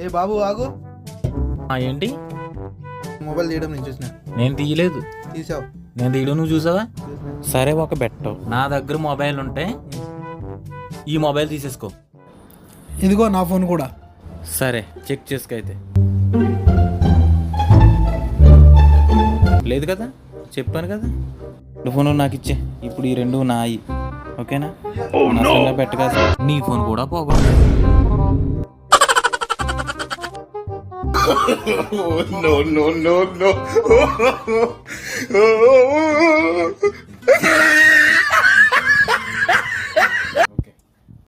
ఏ బాబు ఆగు. ఏంటి? మొబైల్ తీయడం నేను చూసిన. నేను తీయలేదు. తీసావు. నేను తీయడం నువ్వు చూసావా? సరే ఒక బెట్టు. నా దగ్గర మొబైల్ ఉంటే ఈ మొబైల్ తీసేసుకో. ఇదిగో నా ఫోన్ కూడా. సరే చెక్ చేసుకో. అయితే లేదు కదా, చెప్పాను కదా. ఫోన్ నాకు ఇచ్చే. ఇప్పుడు ఈ రెండు నాయి, ఓకేనా? పెట్టగా నీ ఫోన్ కూడా పోకూడదు. No, no, no, no.